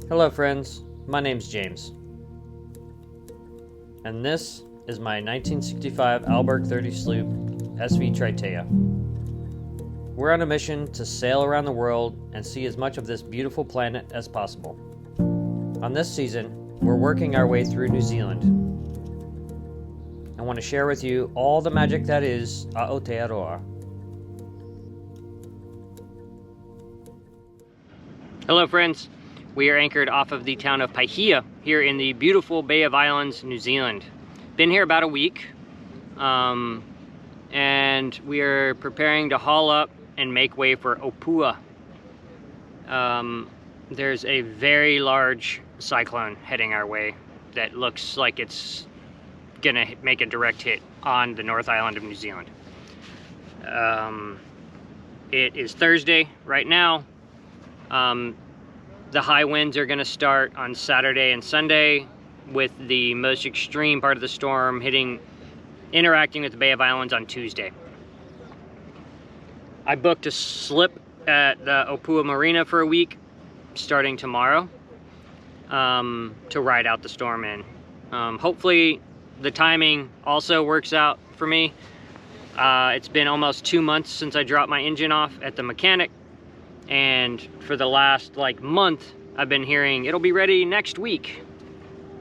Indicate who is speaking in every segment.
Speaker 1: Hello friends, my name's James, and this is my 1965 Alberg 30 sloop SV Tritea. We're on a mission to sail around the world and see as much of this beautiful planet as possible. On this season, we're working our way through New Zealand. I want to share with you all the magic that is Aotearoa. Hello friends, we are anchored off of the town of Paihia here in the beautiful Bay of Islands, New Zealand. Been here about a week, and we are preparing to haul up and make way for Opua. There's a very large cyclone heading our way that looks like it's gonna make a direct hit on the North Island of New Zealand. It is Thursday right now. The high winds are going to start on Saturday and Sunday, with the most extreme part of the storm interacting with the Bay of Islands on Tuesday. I booked a slip at the Opua Marina for a week, starting tomorrow, to ride out the storm in. Hopefully the timing also works out for me. It's been almost 2 months since I dropped my engine off at the mechanic. And for the last month, I've been hearing it'll be ready next week.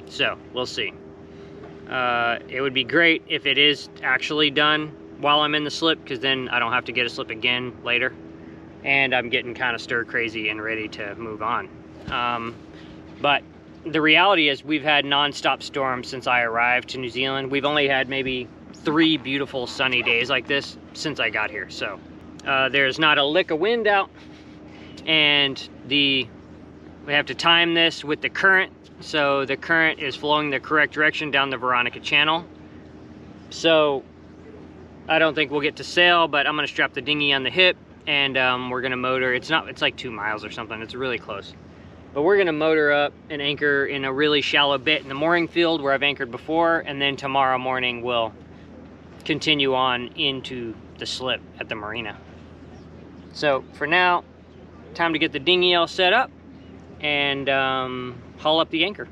Speaker 1: So we'll see. It would be great if it is actually done while I'm in the slip, because then I don't have to get a slip again later. And I'm getting kind of stir crazy and ready to move on. But the reality is we've had non-stop storms since I arrived to New Zealand. We've only had maybe 3 beautiful sunny days like this since I got here. So there's not a lick of wind out. And we have to time this with the current, so the current is flowing the correct direction down the Veronica Channel. So I don't think we'll get to sail, but I'm gonna strap the dinghy on the hip, and we're gonna motor. It's like 2 miles or something. It's really close, but we're gonna motor up and anchor in a really shallow bit in the mooring field where I've anchored before, and then tomorrow morning we'll continue on into the slip at the marina. So for now, time to get the dinghy all set up and haul up the anchor.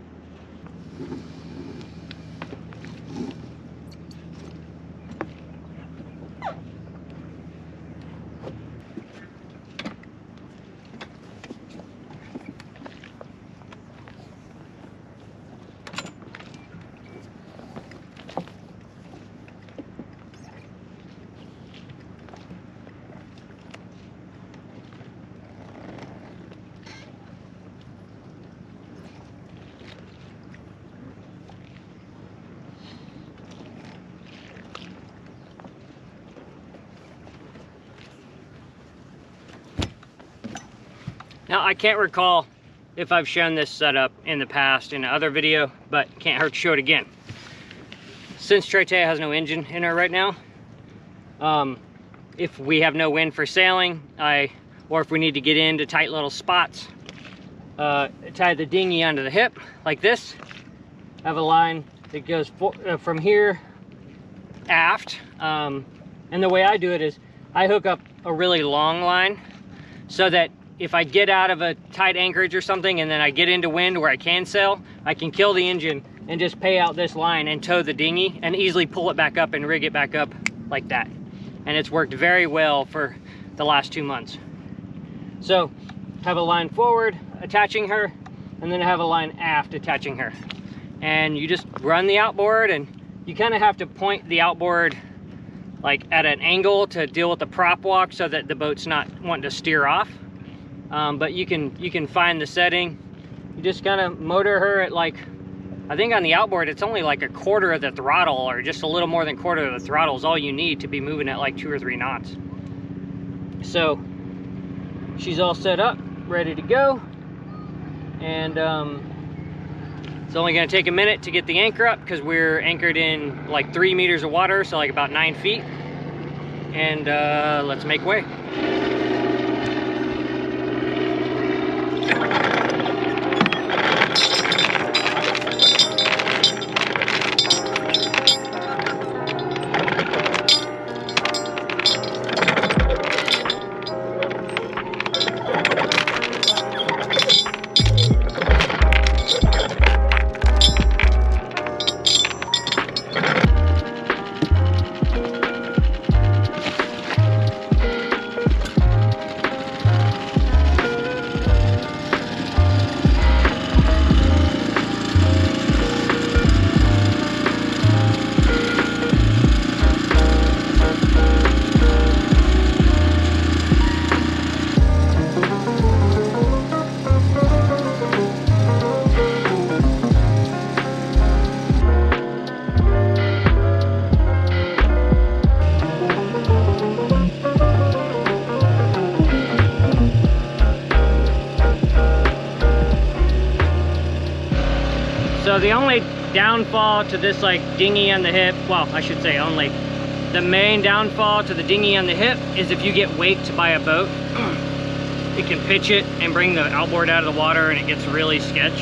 Speaker 1: Now, I can't recall if I've shown this setup in the past in another video, but can't hurt to show it again. Since Tritea has no engine in her right now, if we have no wind for sailing, or if we need to get into tight little spots, tie the dinghy onto the hip like this. I have a line that goes from here aft, and the way I do it is I hook up a really long line so that if I get out of a tight anchorage or something and then I get into wind where I can sail, I can kill the engine and just pay out this line and tow the dinghy and easily pull it back up and rig it back up like that. And it's worked very well for the last 2 months. So have a line forward attaching her, and then I have a line aft attaching her. And you just run the outboard, and you kind of have to point the outboard like at an angle to deal with the prop walk so that the boat's not wanting to steer off. But you can find the setting. You just kind of motor her at I think on the outboard it's only like 1/4 of the throttle, or just a little more than 1/4 of the throttle is all you need to be moving at 2 or 3 knots. So she's all set up, ready to go, and it's only going to take a minute to get the anchor up because we're anchored in 3 meters of water, so about 9 feet, and let's make way. So the only downfall to this like dinghy on the hip, well, I should say only, the main downfall to the dinghy on the hip is if you get waked by a boat, it can pitch it and bring the outboard out of the water and it gets really sketch.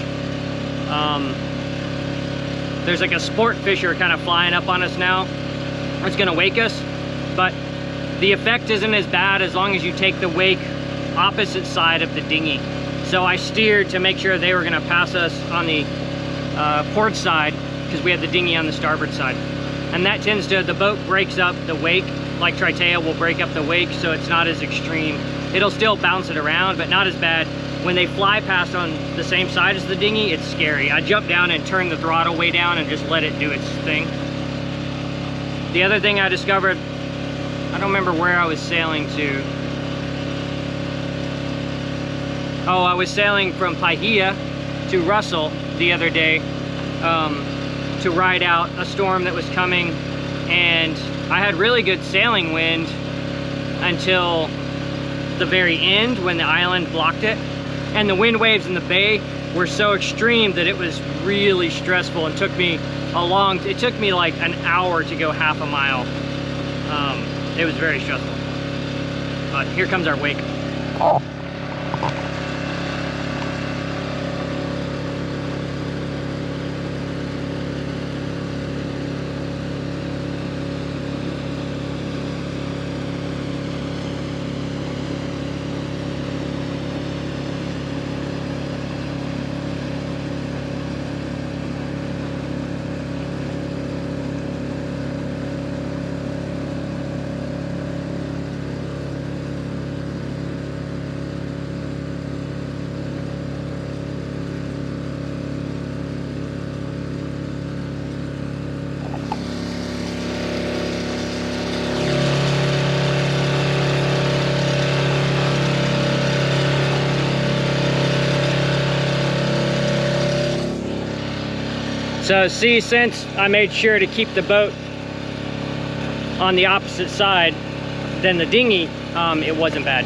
Speaker 1: There's like a sport fisher kind of flying up on us now. It's gonna wake us, but the effect isn't as bad as long as you take the wake opposite side of the dinghy. So I steered to make sure they were gonna pass us on the port side because we had the dinghy on the starboard side. And that tends to, the boat breaks up the wake, like Tritea will break up the wake, so it's not as extreme. It'll still bounce it around, but not as bad. When they fly past on the same side as the dinghy, it's scary. I jumped down and turned the throttle way down and just let it do its thing. The other thing I discovered, I don't remember where I was sailing to. Oh, I was sailing from Paihia to Russell the other day to ride out a storm that was coming, and I had really good sailing wind until the very end when the island blocked it. And the wind waves in the bay were so extreme that it was really stressful and took me it took me like an hour to go half a mile. It was very stressful. But here comes our wake. So see, since I made sure to keep the boat on the opposite side than the dinghy, it wasn't bad.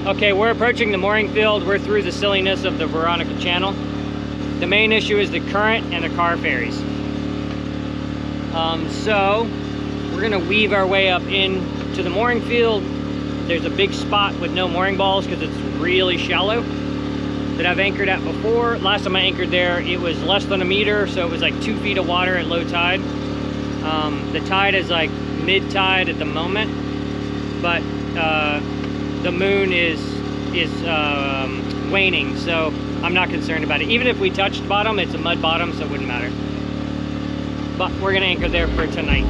Speaker 1: Okay, we're approaching the mooring field. We're through the silliness of the Veronica Channel. The main issue is the current and the car ferries. So we're gonna weave our way up into the mooring field. There's a big spot with no mooring balls because it's really shallow that I've anchored at before. Last time I anchored there, it was less than a meter, so it was like 2 feet of water at low tide. The tide is like mid-tide at the moment, but the moon is waning, so I'm not concerned about it. Even if we touched bottom, it's a mud bottom, so it wouldn't matter. But we're gonna anchor there for tonight.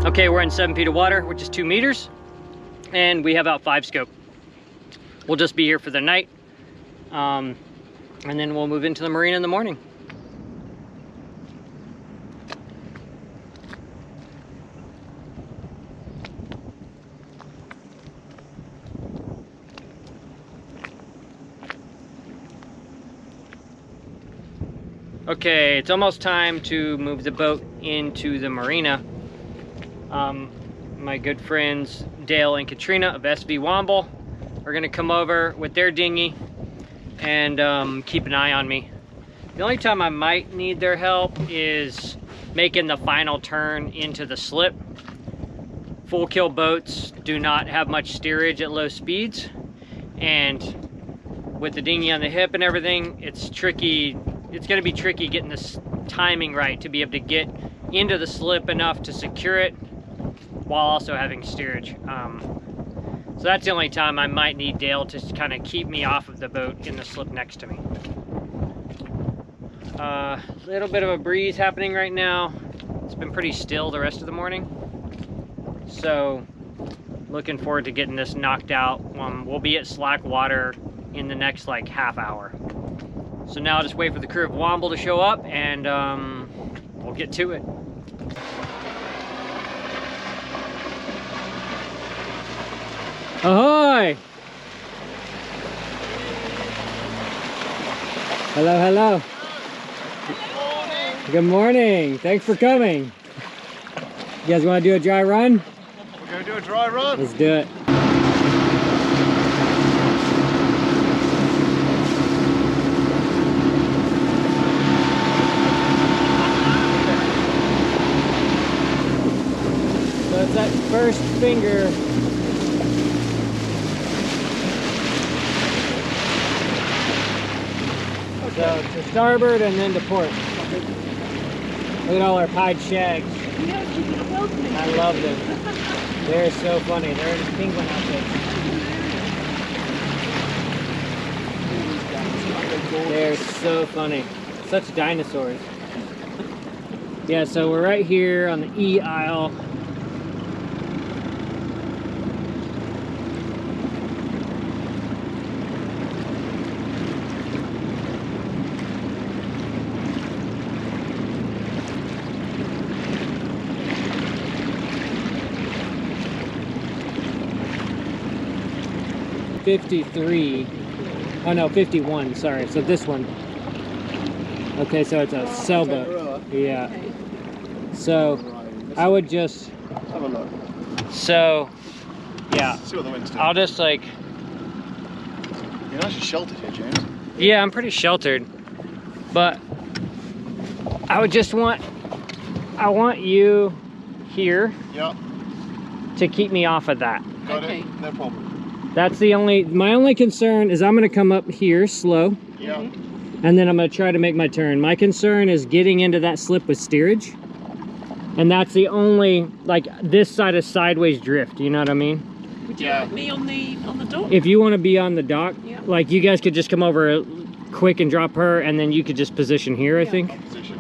Speaker 1: Okay, we're in 7 feet of water, which is 2 meters, and we have out 5 scope. We'll just be here for the night, and then we'll move into the marina in the morning. Okay, it's almost time to move the boat into the marina. My good friends Dale and Katrina of SV Womble are gonna come over with their dinghy and keep an eye on me. The only time I might need their help is making the final turn into the slip. Full kill boats do not have much steerage at low speeds, and with the dinghy on the hip and everything, it's tricky. It's gonna be tricky getting this timing right to be able to get into the slip enough to secure it while also having steerage. So that's the only time I might need Dale to kind of keep me off of the boat in the slip next to me. Little bit of a breeze happening right now. It's been pretty still the rest of the morning. So looking forward to getting this knocked out. We'll be at slack water in the next like half hour. So now I'll just wait for the crew of Womble to show up and we'll get to it. Ahoy! Hello, hello. Good morning. Thanks for coming. You guys want to do a dry run?
Speaker 2: We're going to do a dry run.
Speaker 1: Let's do it. So it's that first finger. So to starboard and then to port. Look at all our pied shags. I love them. They're so funny. They're in penguin outfits. They're so funny. Such dinosaurs. Yeah, so we're right here on the E aisle. '53. Oh no, 51, sorry. So this one. Okay, so it's a sailboat. Yeah. So I would just
Speaker 2: have a look.
Speaker 1: So yeah.
Speaker 2: See what the wind's doing.
Speaker 1: I'll just like
Speaker 2: You're actually sheltered here, James.
Speaker 1: Yeah, I'm pretty sheltered. But I would just want you here.
Speaker 2: Yeah.
Speaker 1: To keep me off of that.
Speaker 2: Got it. No problem.
Speaker 1: That's my only concern is I'm gonna come up here slow.
Speaker 2: Yeah.
Speaker 1: And then I'm gonna try to make my turn. My concern is getting into that slip with steerage. And that's the only, like, this side is sideways drift, you know what I mean?
Speaker 3: Would you want me on the dock?
Speaker 1: If you want to be on the dock,
Speaker 3: yeah.
Speaker 1: Like, you guys could just come over quick and drop her, and then you could just position here, I think.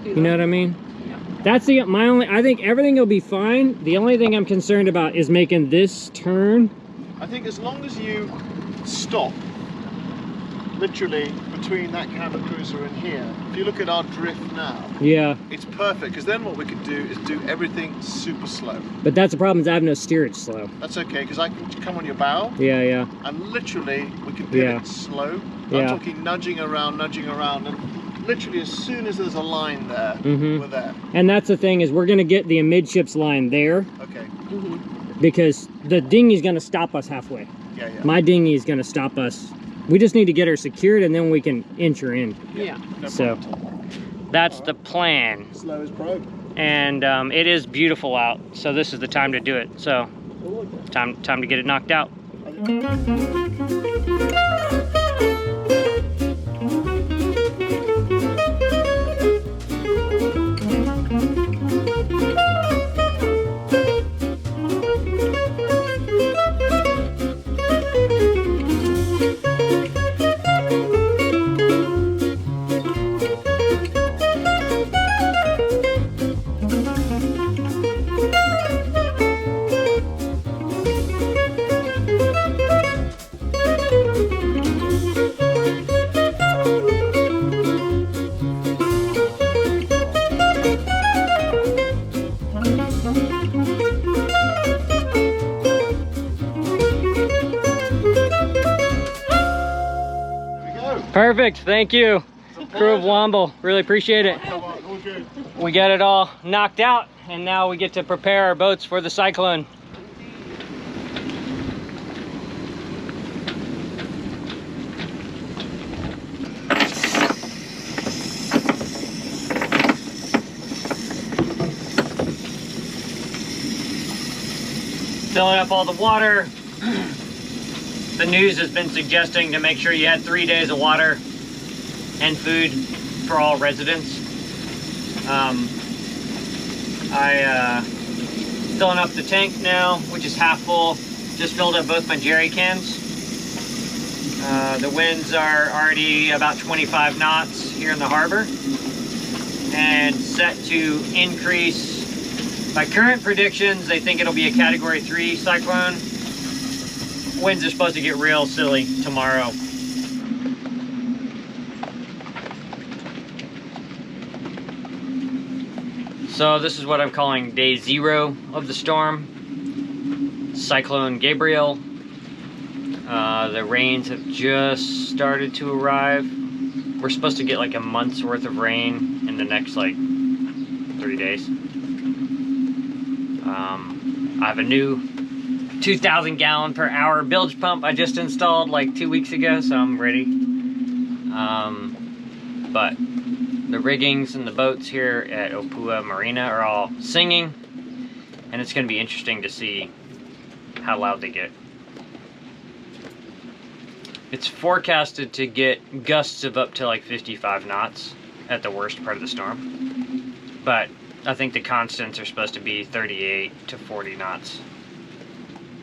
Speaker 1: You know what I mean?
Speaker 3: Yeah.
Speaker 1: That's I think everything will be fine. The only thing I'm concerned about is making this turn.
Speaker 2: I think as long as you stop, literally between that cabin cruiser and here, if you look at our drift now,
Speaker 1: yeah,
Speaker 2: it's perfect, because then what we can do is do everything super slow.
Speaker 1: But that's the problem, is I have no steerage slow.
Speaker 2: That's okay, because I can come on your bow.
Speaker 1: Yeah, yeah.
Speaker 2: And literally we can pivot slow. I'm talking nudging around, and literally as soon as there's a line there, we're there.
Speaker 1: And that's the thing, is we're gonna get the amidships line there.
Speaker 2: Okay.
Speaker 1: Because the dinghy's gonna stop us halfway.
Speaker 2: Yeah, yeah.
Speaker 1: My dinghy is gonna stop us. We just need to get her secured and then we can inch her in.
Speaker 3: Yeah.
Speaker 2: No
Speaker 1: So that's the plan.
Speaker 2: Slow as probe.
Speaker 1: And it is beautiful out, so this is the time to do it. So time to get it knocked out. Perfect, thank you, crew of Womble. Really appreciate it. We got it all knocked out, and now we get to prepare our boats for the cyclone. Filling up all the water. The news has been suggesting to make sure you had 3 days of water and food for all residents. Filling up the tank now, which is half full. Just filled up both my jerry cans. The winds are already about 25 knots here in the harbor and set to increase. By current predictions, they think it'll be a Category 3 cyclone. Winds are supposed to get real silly tomorrow. So this is what I'm calling day 0 of the storm. Cyclone Gabrielle. The rains have just started to arrive. We're supposed to get like a month's worth of rain in the next like 3 days. I have a new 2,000 gallon per hour bilge pump I just installed like 2 weeks ago, so I'm ready. But the riggings and the boats here at Opua Marina are all singing, and it's going to be interesting to see how loud they get. It's forecasted to get gusts of up to like 55 knots at the worst part of the storm, but I think the constants are supposed to be 38 to 40 knots.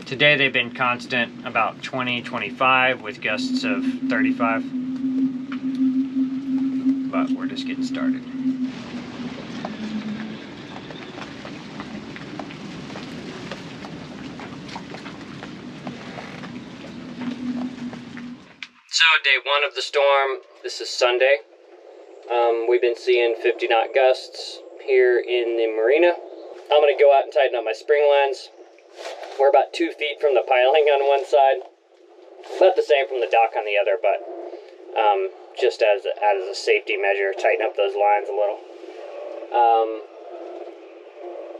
Speaker 1: Today they've been constant about 20, 25 with gusts of 35. But we're just getting started. So day 1 of the storm, this is Sunday. We've been seeing 50 knot gusts here in the marina. I'm gonna go out and tighten up my spring lines. We're about 2 feet from the piling on one side, about the same from the dock on the other, but just as a safety measure, tighten up those lines a little.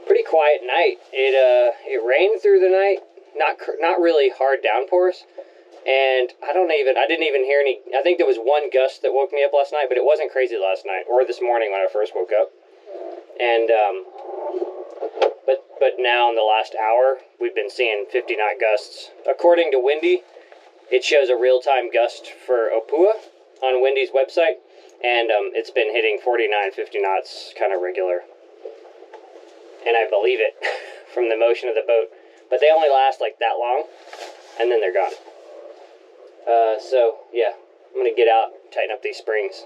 Speaker 1: Pretty quiet night. It rained through the night, not really hard downpours, and I didn't even hear any. I think there was one gust that woke me up last night, but it wasn't crazy last night or this morning when I first woke up. And but now in the last hour, we've been seeing 50 knot gusts. According to Windy, it shows a real-time gust for Opua on Windy's website, and it's been hitting 49, 50 knots kind of regular. And I believe it from the motion of the boat. But they only last like that long, and then they're gone. So, yeah, I'm going to get out, tighten up these springs.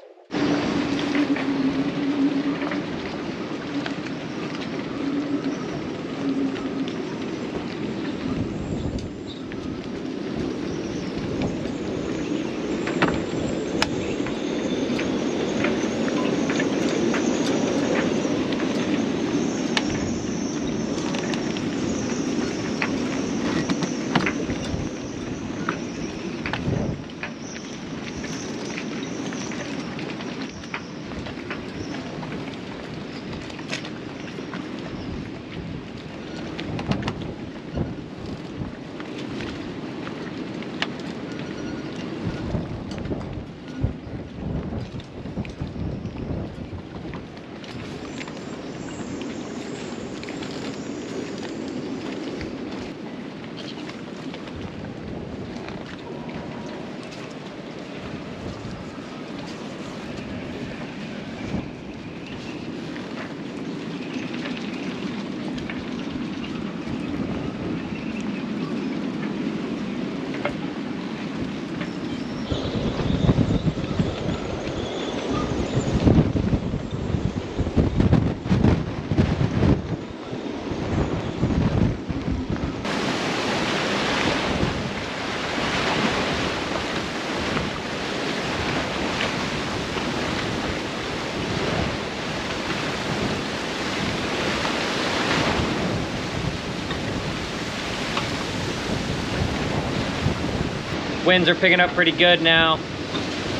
Speaker 1: Winds are picking up pretty good now.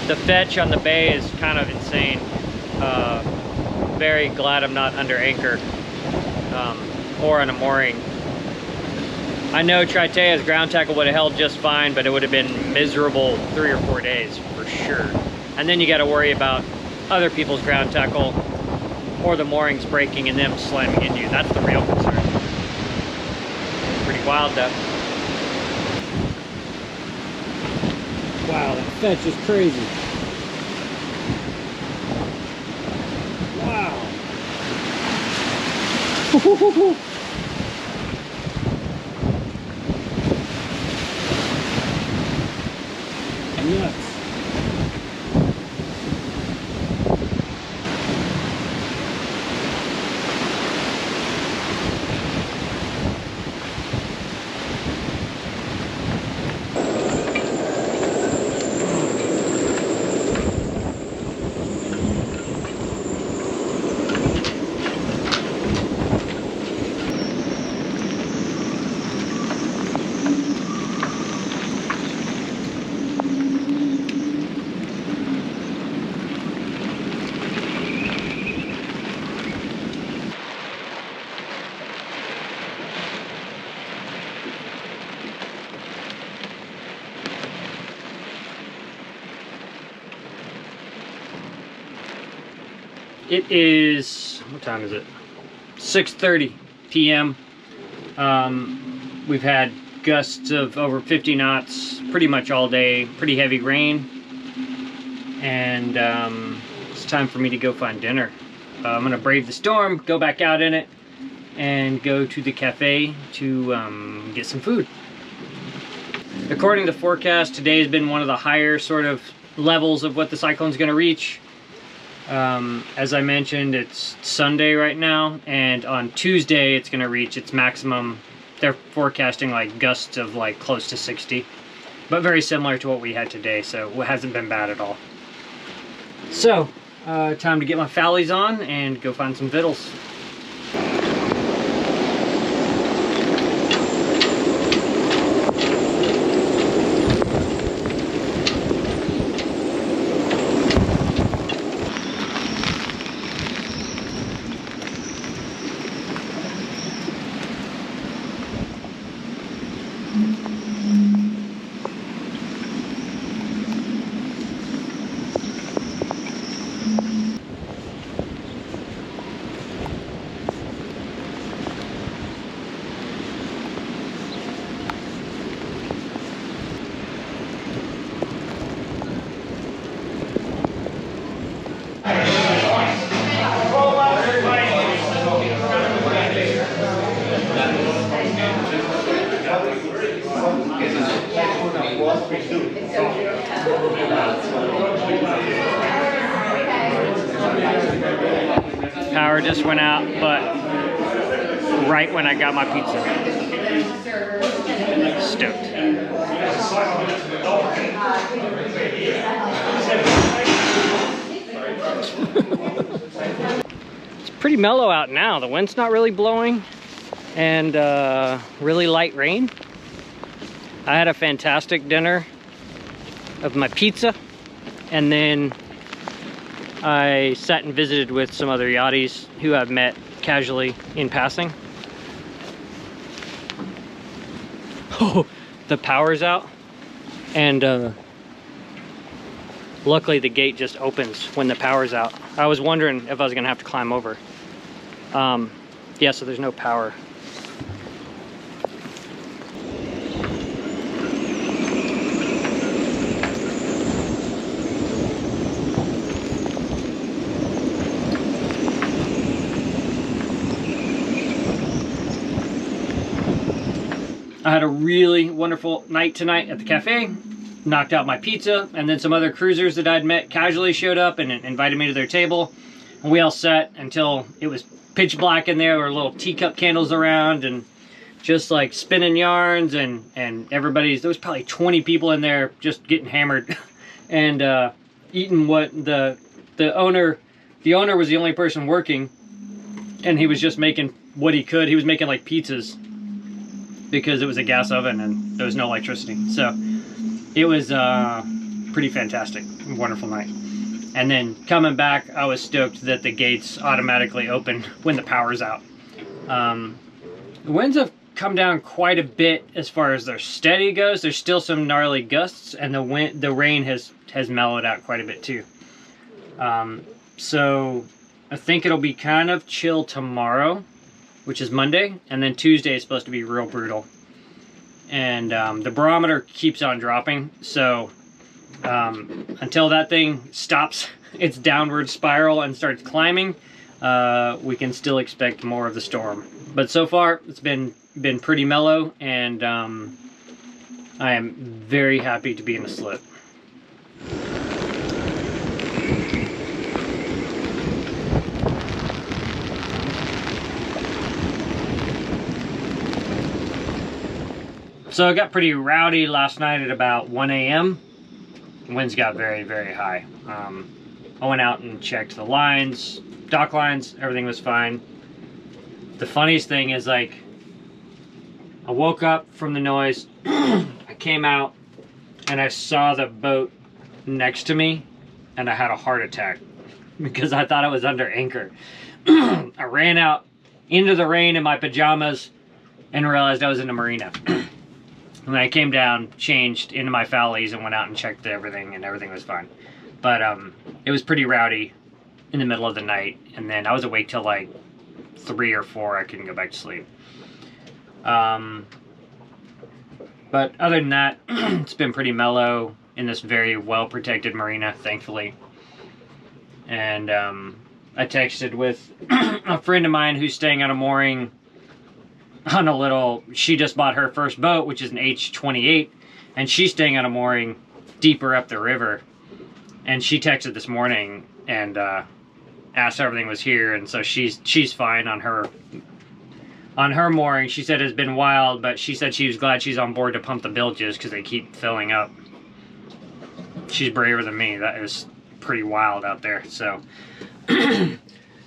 Speaker 1: The fetch on the bay is kind of insane. Very glad I'm not under anchor or on a mooring. I know Tritea's ground tackle would have held just fine, but it would have been miserable 3 or 4 days for sure. And then you got to worry about other people's ground tackle or the moorings breaking and them slamming into you. That's the real concern. Pretty wild though. Wow, that fetch is crazy. Wow.
Speaker 3: Nuts.
Speaker 1: It is, what time is it? 6:30 p.m. We've had gusts of over 50 knots pretty much all day, pretty heavy rain, and it's time for me to go find dinner. I'm gonna brave the storm, go back out in it, and go to the cafe to get some food. According to the forecast, today has been one of the higher sort of levels of what the cyclone's gonna reach. As I mentioned, it's Sunday right now, and on Tuesday it's going to reach its maximum. They're forecasting like gusts of like close to 60, but very similar to what we had today, so it hasn't been bad at all. So, time to get my fallies on and go find some victuals. Power just went out, but right when I got my pizza. Stoked. It's pretty mellow out now. The wind's not really blowing, and really light rain. I had a fantastic dinner of my pizza, and then I sat and visited with some other yachties who I've met casually in passing. Oh, the power's out, and luckily the gate just opens when the power's out. I was wondering if I was gonna have to climb over. Yeah, so there's no power. I had a really wonderful night tonight at the cafe, knocked out my pizza, and then some other cruisers that I'd met casually showed up and invited me to their table. And we all sat until it was pitch black in there. There were little teacup candles around and just like spinning yarns, and there was probably 20 people in there just getting hammered and eating what the owner was the only person working, and he was just making what he could. He was making like pizzas, because it was a gas oven and there was no electricity. So it was pretty fantastic, wonderful night. And then coming back, I was stoked that the gates automatically open when the power's out. The winds have come down quite a bit as far as their steady goes. There's still some gnarly gusts, and the rain has mellowed out quite a bit too. So I think it'll be kind of chill tomorrow, which is Monday, and then Tuesday is supposed to be real brutal. And the barometer keeps on dropping, so until that thing stops its downward spiral and starts climbing, we can still expect more of the storm. But so far, it's been pretty mellow, and I am very happy to be in the slip. So it got pretty rowdy last night at about 1 a.m. Winds got very, very high. I went out and checked the lines, dock lines, everything was fine. The funniest thing is, like, I woke up from the noise, I came out, and I saw the boat next to me, and I had a heart attack because I thought I was under anchor. I ran out into the rain in my pajamas and realized I was in a marina. And then I came down, changed into my Fowlies, and went out and checked everything, and everything was fine. But it was pretty rowdy in the middle of the night, and then I was awake till like 3 or 4. I couldn't go back to sleep. But other than that, it's been pretty mellow in this very well-protected marina, thankfully. And I texted with a friend of mine who's staying on a mooring on a little, she just bought her first boat, which is an H28, and she's staying on a mooring deeper up the river. And she texted this morning and asked if everything was here, and so she's fine on her mooring. She said it's been wild, but she said she was glad she's on board to pump the bilges because they keep filling up. She's braver than me. That is pretty wild out there. So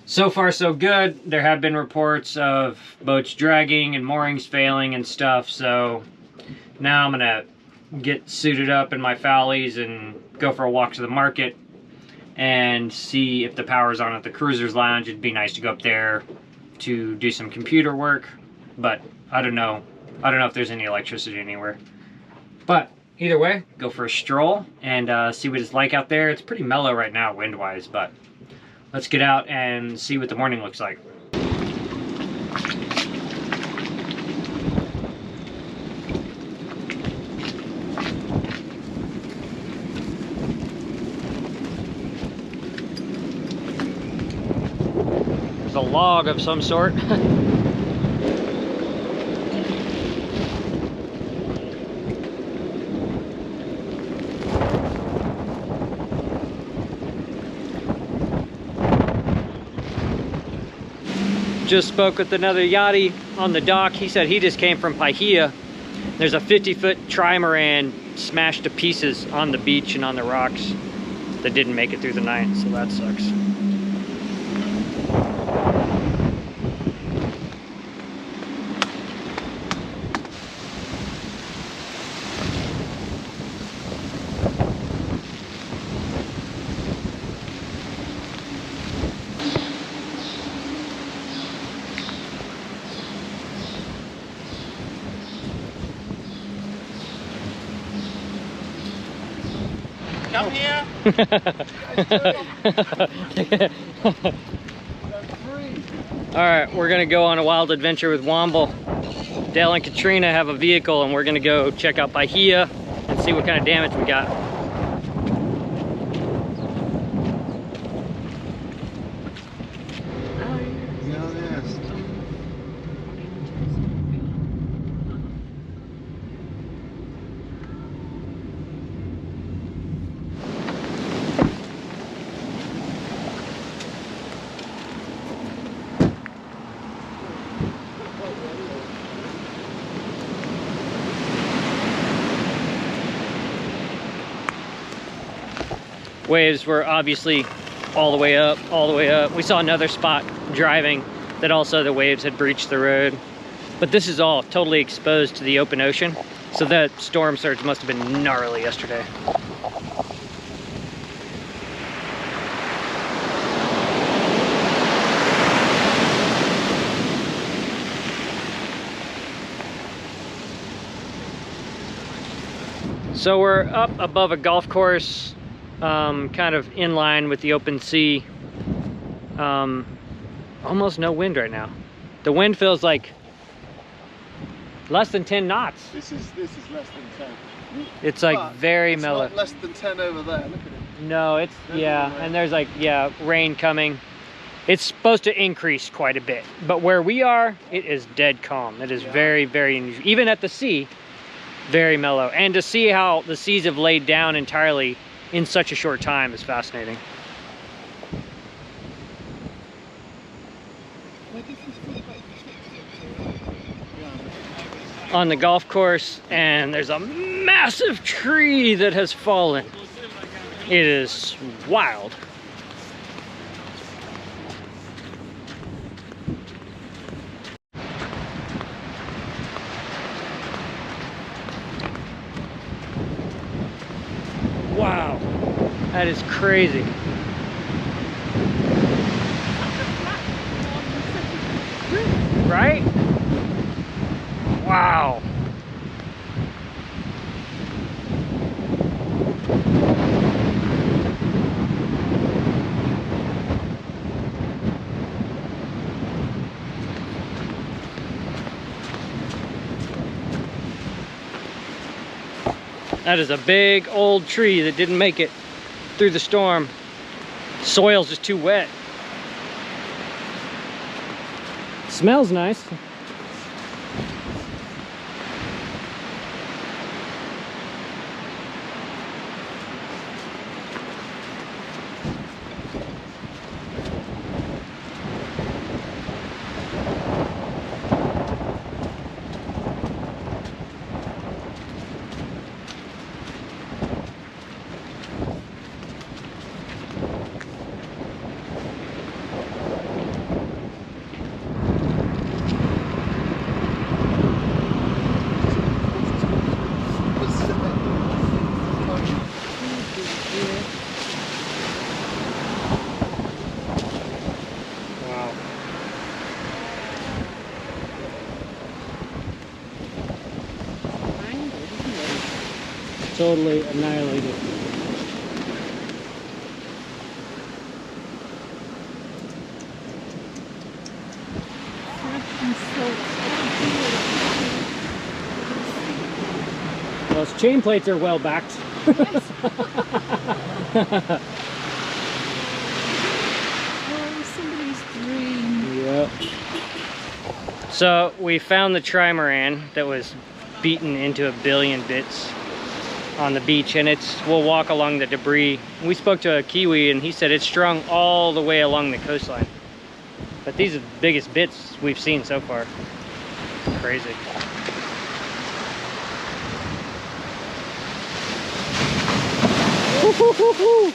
Speaker 1: so far so good. There have been reports of boats dragging and moorings failing and stuff, so now I'm gonna get suited up in my Fowlies and go for a walk to the market and see if the power's on at the cruiser's lounge. It'd be nice to go up there to do some computer work, but I don't know if there's any electricity anywhere. But either way, go for a stroll and see what it's like out there. It's pretty mellow right now wind-wise, but let's get out and see what the morning looks like. There's a log of some sort. Just spoke with another yachty on the dock. He said he just came from Paihia. There's a 50-foot trimaran smashed to pieces on the beach and on the rocks that didn't make it through the night, so that sucks.
Speaker 3: Come here.
Speaker 1: Alright, we're gonna go on a wild adventure with Womble. Dale and Katrina have a vehicle and we're gonna go check out Paihia and see what kind of damage we got. Waves were obviously all the way up, all the way up. We saw another spot driving that also the waves had breached the road. But this is all totally exposed to the open ocean. So that storm surge must have been gnarly yesterday. So we're up above a golf course, kind of in line with the open sea. Almost no wind right now. The wind feels like less than 10 knots.
Speaker 2: This is less than 10.
Speaker 1: It's like very mellow.
Speaker 2: Not less than 10 over there. Look at it.
Speaker 1: No, it's, yeah, and there's like, yeah, rain coming. It's supposed to increase quite a bit, but where we are, it is dead calm. It is very, very unusual. Even at the sea, very mellow. And to see how the seas have laid down entirely in such a short time is fascinating. On the golf course, and there's a massive tree that has fallen. It is wild. Wow, that is crazy. Right? Wow. That is a big old tree that didn't make it through the storm. Soil's just too wet. Smells nice. Totally annihilated. Those chain plates are well backed.
Speaker 4: Yes. Oh, somebody's dream.
Speaker 1: Yep. So we found the trimaran that was beaten into a billion bits on the beach, and we'll walk along the debris. We spoke to a Kiwi and he said it's strung all the way along the coastline. But these are the biggest bits we've seen so far. Crazy. Woo-hoo-hoo-hoo.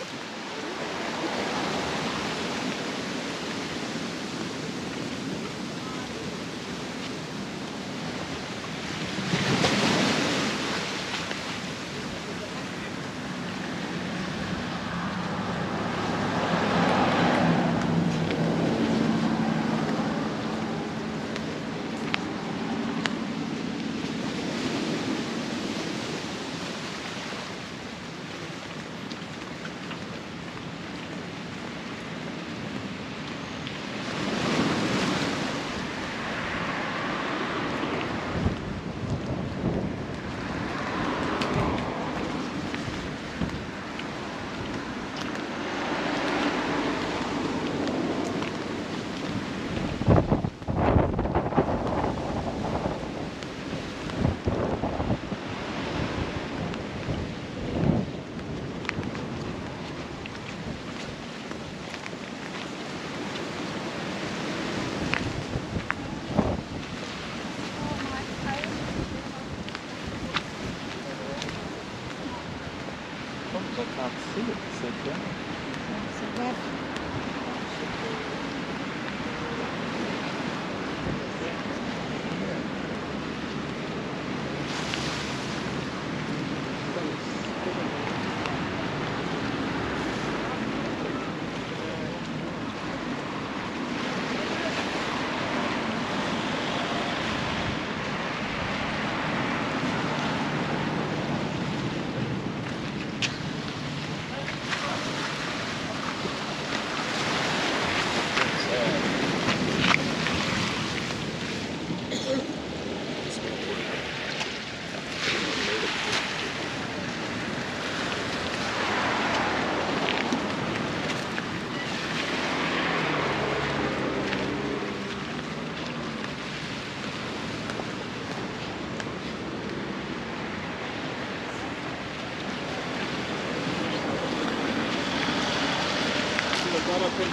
Speaker 3: I can't see it, so yeah.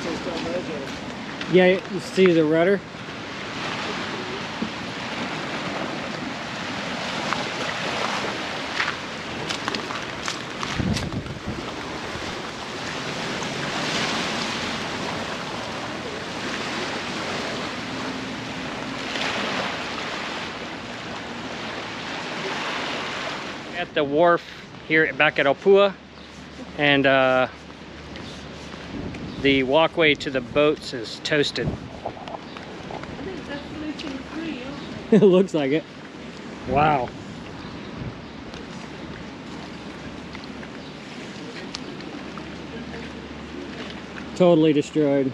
Speaker 2: says down there, Joe.
Speaker 1: Yeah, you see the rudder? At the wharf here back at Opua, and the walkway to the boats is toasted.
Speaker 4: I think that's gluten free, aren't
Speaker 1: It looks like it. Wow. Totally destroyed.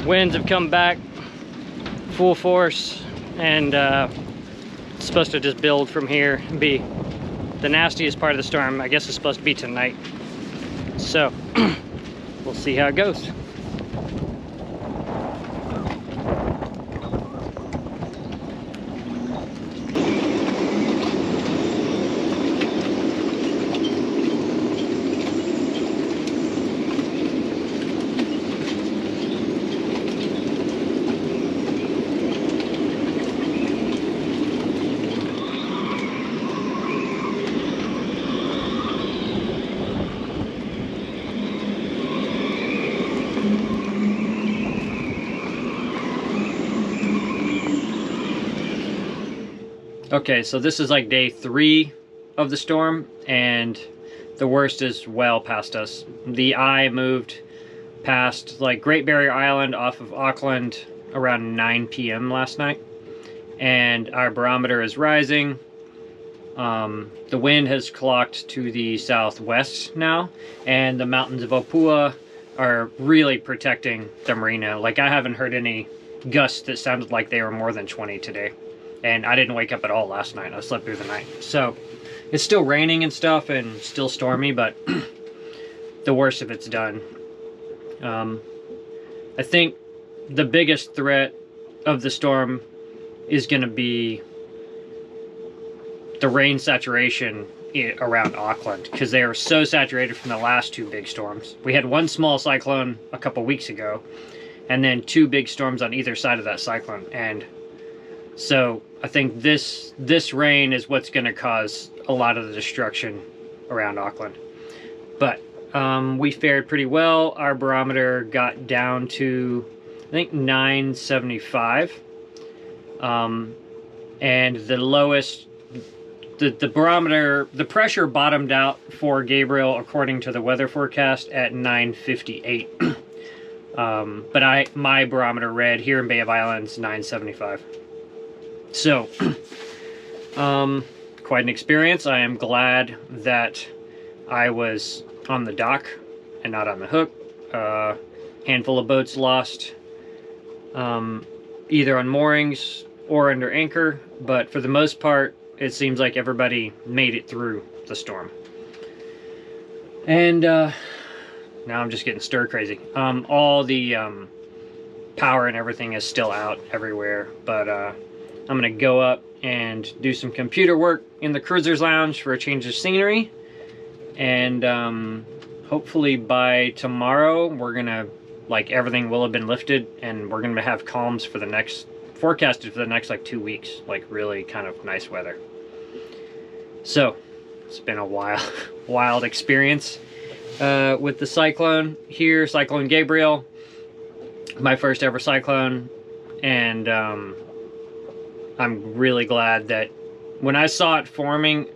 Speaker 1: Winds have come back full force, and it's supposed to just build from here and be the nastiest part of the storm. I guess it's supposed to be tonight. So we'll see how it goes. Okay, so this is like day 3 of the storm, and the worst is well past us. The eye moved past like Great Barrier Island off of Auckland around 9 p.m. last night, and our barometer is rising. The wind has clocked to the southwest now, and the mountains of Opua are really protecting the marina. Like, I haven't heard any gusts that sounded like they were more than 20 today. And I didn't wake up at all last night. I slept through the night. So it's still raining and stuff and still stormy, but the worst of it's done. I think the biggest threat of the storm is going to be the rain saturation around Auckland, because they are so saturated from the last 2 big storms. We had one small cyclone a couple weeks ago, and then 2 big storms on either side of that cyclone. And so I think this rain is what's going to cause a lot of the destruction around Auckland. But we fared pretty well. Our barometer got down to, I think, 975. And the lowest, the barometer, the pressure bottomed out for Gabrielle according to the weather forecast at 958. But my barometer read here in Bay of Islands 975. So, quite an experience. I am glad that I was on the dock and not on the hook. Handful of boats lost, either on moorings or under anchor, but for the most part, it seems like everybody made it through the storm. And now I'm just getting stir crazy. All the power and everything is still out everywhere, but I'm gonna go up and do some computer work in the cruiser's lounge for a change of scenery, and hopefully by tomorrow we're gonna, like, everything will have been lifted, and we're gonna have calms for the next, forecasted for the next like 2 weeks, like really kind of nice weather. So it's been a wild experience with the cyclone here, Cyclone Gabrielle, my first ever cyclone, and I'm really glad that when I saw it forming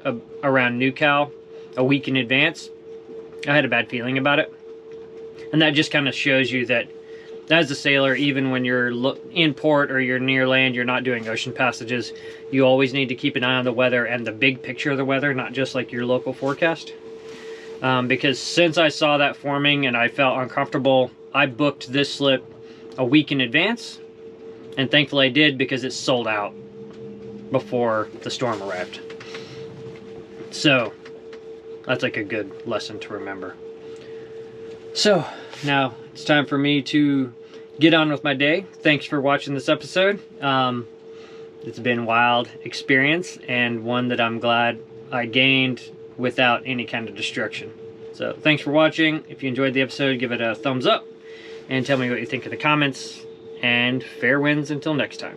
Speaker 1: around New Cal a week in advance, I had a bad feeling about it. And that just kind of shows you that as a sailor, even when you're in port or you're near land, you're not doing ocean passages, you always need to keep an eye on the weather and the big picture of the weather, not just like your local forecast. Because since I saw that forming and I felt uncomfortable, I booked this slip a week in advance. And thankfully I did, because it's sold out. before the storm arrived. So that's like a good lesson to remember. So now it's time for me to get on with my day. Thanks for watching this episode. It's been a wild experience, and one that I'm glad I gained without any kind of destruction. So thanks for watching. If you enjoyed the episode, give it a thumbs up and tell me what you think in the comments, and fair winds until next time.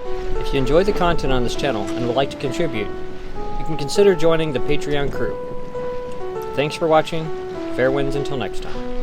Speaker 1: If you enjoy the content on this channel and would like to contribute, you can consider joining the Patreon crew. Thanks for watching. Fair winds until next time.